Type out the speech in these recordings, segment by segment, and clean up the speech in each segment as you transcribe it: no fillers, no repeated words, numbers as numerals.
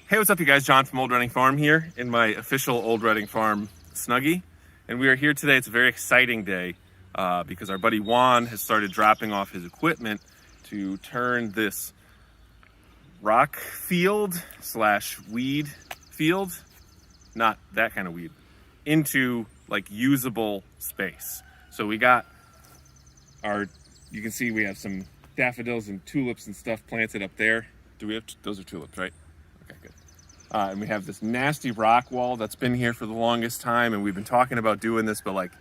Hey, what's up, you guys? John from Old Reading Farm here in my official Old Reading Farm Snuggie. And we are here today. It's a very exciting day because our buddy Juan has started dropping off his equipment to turn this rock field slash weed field, not that kind of weed, into like usable space. So we got you can see we have some daffodils and tulips and stuff planted up there. Do we have, those are tulips, right? Okay, good. And we have this nasty rock wall that's been here for the longest time, and we've been talking about doing this, but like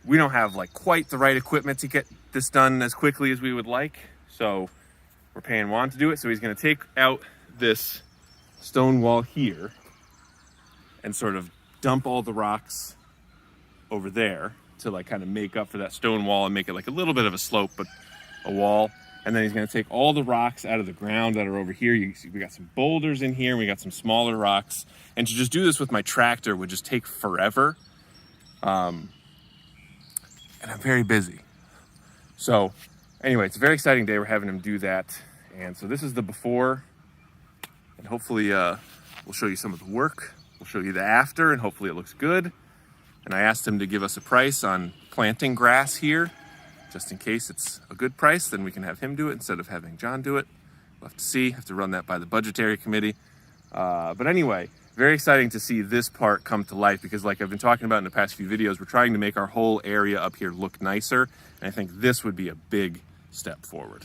we don't have like quite the right equipment to get this done as quickly as we would like. So we're paying Juan to do it. So he's going to take out this stone wall here and sort of dump all the rocks over there to like kind of make up for that stone wall and make it like a little bit of a slope, but a wall. And then he's going to take all the rocks out of the ground that are over here. You can see we got some boulders in here, and we got some smaller rocks. And to just do this with my tractor would just take forever. And I'm very busy. So anyway, it's a very exciting day. We're having him do that. And so this is the before. And hopefully we'll show you some of the work. We'll show you the after, and hopefully it looks good. And I asked him to give us a price on planting grass here. Just in case it's a good price, then we can have him do it instead of having John do it. We'll have to see, have to run that by the budgetary committee. But anyway, very exciting to see this part come to life because like I've been talking about in the past few videos, we're trying to make our whole area up here look nicer. And I think this would be a big step forward.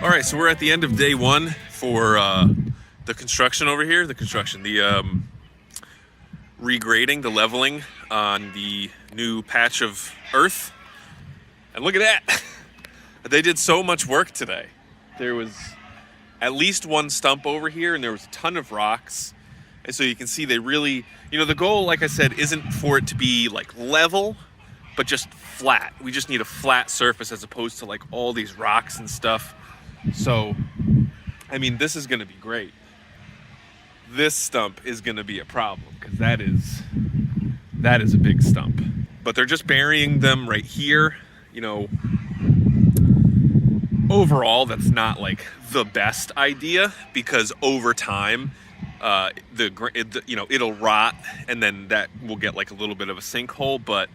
All right, so we're at the end of day one for the construction over here. The regrading, the leveling on the new patch of earth. And look at that. They did so much work today. There was at least one stump over here, and there was a ton of rocks. And so you can see they really, the goal, like I said, isn't for it to be like level, but just flat. We just need a flat surface as opposed to like all these rocks and stuff. So, I mean, this is going to be great. This stump is going to be a problem because that is a big stump. But they're just burying them right here. Overall, that's not like the best idea because over time, it'll rot and then that will get like a little bit of a sinkhole. But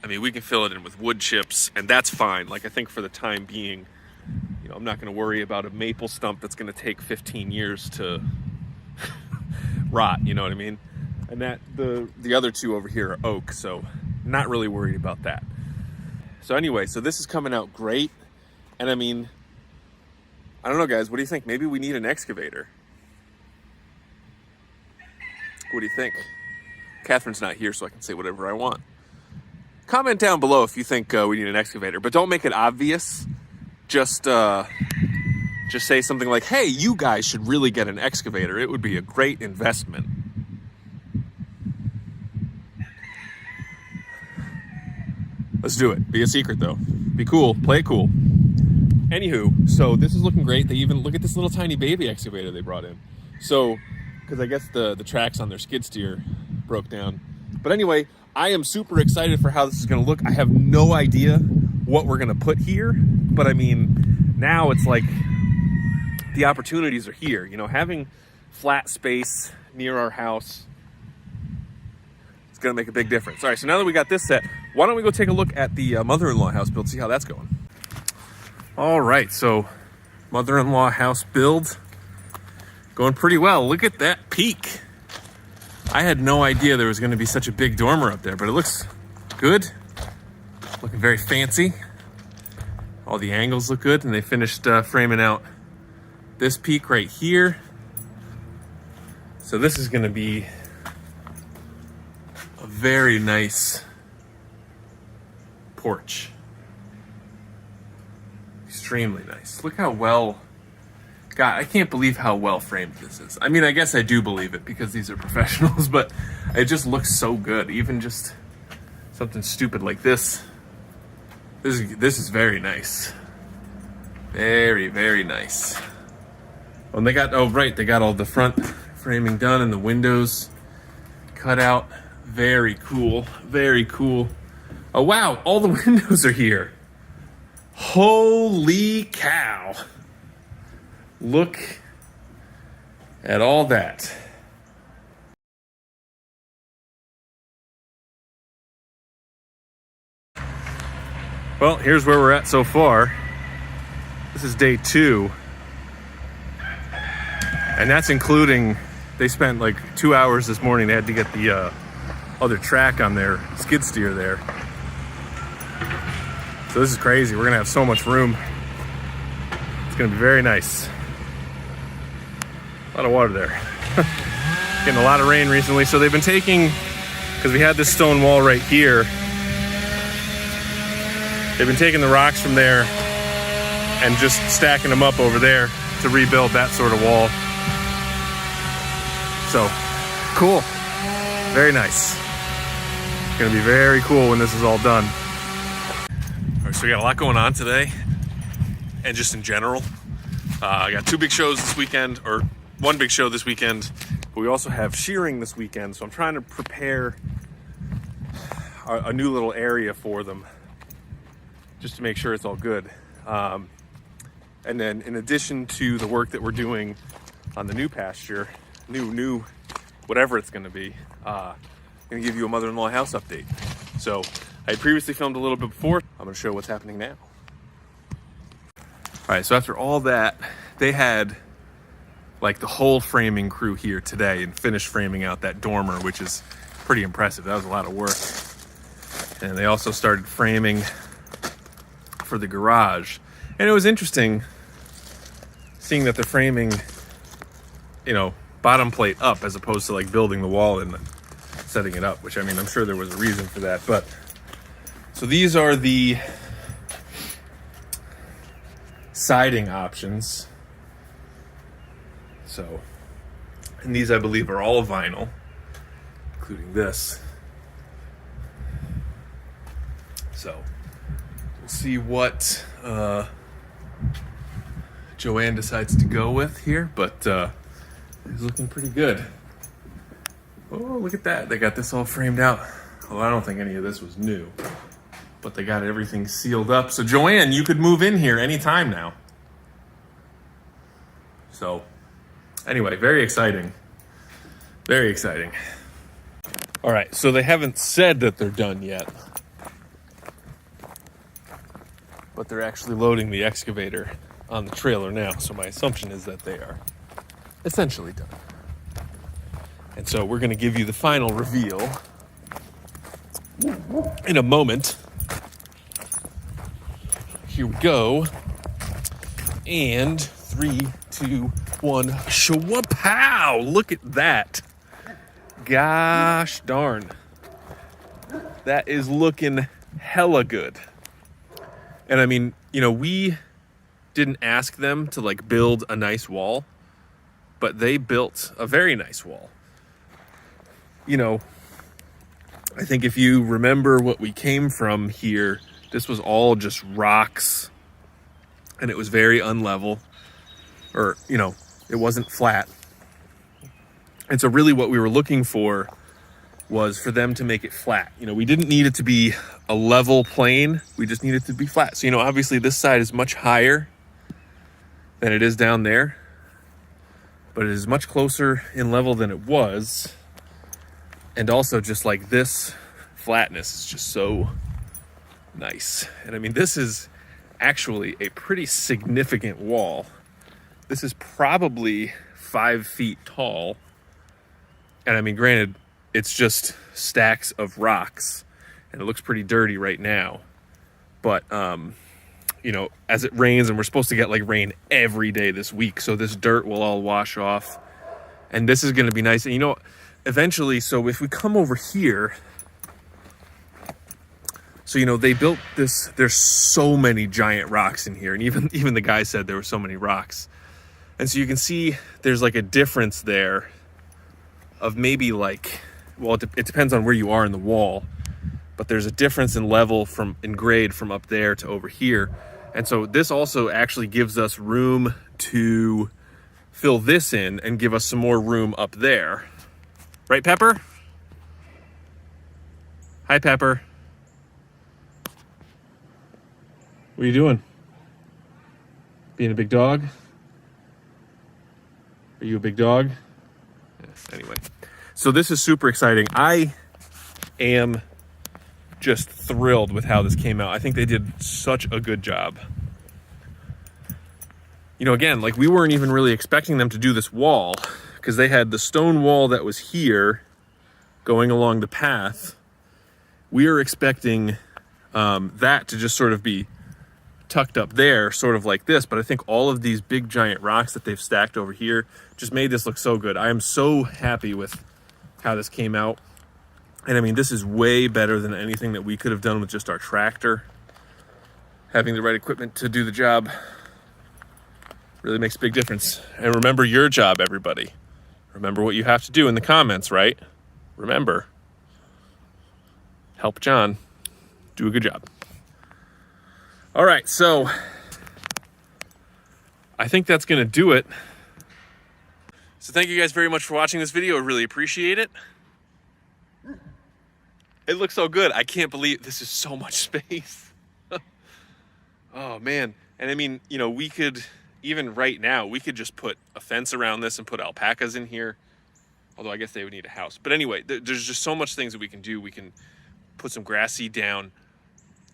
I mean, we can fill it in with wood chips and that's fine. Like I think for the time being, I'm not going to worry about a maple stump that's going to take 15 years to rot, you know what I mean? And that the other two over here are oak, so not really worried about that. So anyway, so this is coming out great. And I mean, I don't know, guys, what do you think? Maybe we need an excavator. What do you think? Catherine's not here, so I can say whatever I want. Comment down below if you think we need an excavator, but don't make it obvious. Just say something like, hey, you guys should really get an excavator. It would be a great investment. Let's do it. Be a secret, though. Be cool. Play it cool. Anywho, so this is looking great. They even, look at this little tiny baby excavator they brought in. So, because I guess the tracks on their skid steer broke down. But anyway, I am super excited for how this is going to look. I have no idea what we're going to put here. But I mean, now it's like the opportunities are here. Having flat space near our house, it's going to make a big difference. All right, so now that we got this set, why don't we go take a look at the mother-in-law house build, see how that's going. All right, so mother-in-law house build going pretty well. Look at that peak. I had no idea there was going to be such a big dormer up there, but it looks good. Looking very fancy. All the angles look good, and they finished framing out this peak right here. So this is going to be a very nice porch. Extremely nice. Look how well, God, I can't believe how well framed this is. I mean, I guess I do believe it because these are professionals, but it just looks so good. Even just something stupid like this. This is very nice. Very, very nice. Oh, and they got, oh right, they got all the front framing done and the windows cut out. Very cool, very cool. Oh wow, all the windows are here. Holy cow. Look at all that. Well, here's where we're at so far. This is day 2. And that's including, they spent like 2 hours this morning. They had to get the other track on their skid steer there. So this is crazy. We're gonna have so much room. It's gonna be very nice. A lot of water there. Getting a lot of rain recently. So they've been taking, because we had this stone wall right here, they've been taking the rocks from there and just stacking them up over there to rebuild that sort of wall. So, cool. Very nice. It's gonna be very cool when this is all done. All right, so we got a lot going on today, and just in general. I got 2 big shows this weekend, or 1 big show this weekend, but we also have shearing this weekend, so I'm trying to prepare a new little area for them, just to make sure it's all good. And then in addition to the work that we're doing on the new pasture, new, whatever it's gonna be, I'm gonna give you a mother-in-law house update. So I had previously filmed a little bit before. I'm gonna show what's happening now. All right, so after all that, they had like the whole framing crew here today and finished framing out that dormer, which is pretty impressive. That was a lot of work. And they also started framing for the garage. And it was interesting seeing that they're framing, you know, bottom plate up as opposed to like building the wall and setting it up, which, I mean, I'm sure there was a reason for that. But so these are the siding options. So, and these I believe are all vinyl, including this. So we'll see what Joanne decides to go with here, but it's looking pretty good. Oh, look at that. They got this all framed out. Well, I don't think any of this was new, but they got everything sealed up. So Joanne, you could move in here anytime now. So anyway, very exciting. Very exciting. All right, so they haven't said that they're done yet, but they're actually loading the excavator on the trailer now. So my assumption is that they are essentially done. And so we're gonna give you the final reveal in a moment. Here we go. And 3, 2, 1, shwa-pow! Look at that. Gosh darn. That is looking hella good. And I mean, you know, we didn't ask them to like build a nice wall, but they built a very nice wall. You know, I think if you remember what we came from here, this was all just rocks and it was very unlevel, or, you know, it wasn't flat. And so really what we were looking for was for them to make it flat. You know, we didn't need it to be a level plane. We just needed it to be flat. So, you know, obviously this side is much higher than it is down there, but it is much closer in level than it was. And also just like this flatness is just so nice. And I mean, this is actually a pretty significant wall. This is probably 5 feet tall. And I mean, granted, it's just stacks of rocks and it looks pretty dirty right now. But, you know, as it rains, and we're supposed to get like rain every day this week, so this dirt will all wash off And this is going to be nice. And you know, eventually, so if we come over here, so, you know, they built this, there's so many giant rocks in here. And even the guy said there were so many rocks. And so you can see there's like a difference there of maybe like, well, it depends on where you are in the wall, but there's a difference in level in grade from up there to over here. And so this also actually gives us room to fill this in and give us some more room up there. Right, Pepper? Hi, Pepper. What are you doing? Being a big dog? Are you a big dog? Yes, anyway. So this is super exciting. I am just thrilled with how this came out. I think they did such a good job. You know, again, like we weren't even really expecting them to do this wall because they had the stone wall that was here going along the path. We were expecting that to just sort of be tucked up there, sort of like this, but I think all of these big giant rocks that they've stacked over here just made this look so good. I am so happy with how this came out. And I mean, this is way better than anything that we could have done with just our tractor. Having the right equipment to do the job really makes a big difference. And remember your job, everybody. Remember what you have to do in the comments, right? Remember, help John do a good job. All right, so I think that's gonna do it. So thank you guys very much for watching this video. I really appreciate it. It looks so good. I can't believe this is so much space. Oh man. And I mean, you know, we could, even right now, we could just put a fence around this and put alpacas in here. Although I guess they would need a house. But anyway, there's just so much things that we can do. We can put some grass seed down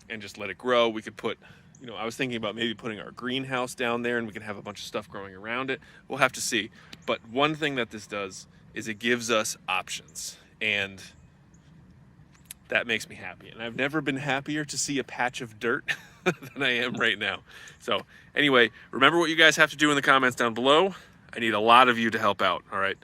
and just let it grow. We could put, you know, I was thinking about maybe putting our greenhouse down there and we can have a bunch of stuff growing around it. We'll have to see. But one thing that this does is it gives us options, and that makes me happy. And I've never been happier to see a patch of dirt than I am right now. So anyway, remember what you guys have to do in the comments down below. I need a lot of you to help out, all right?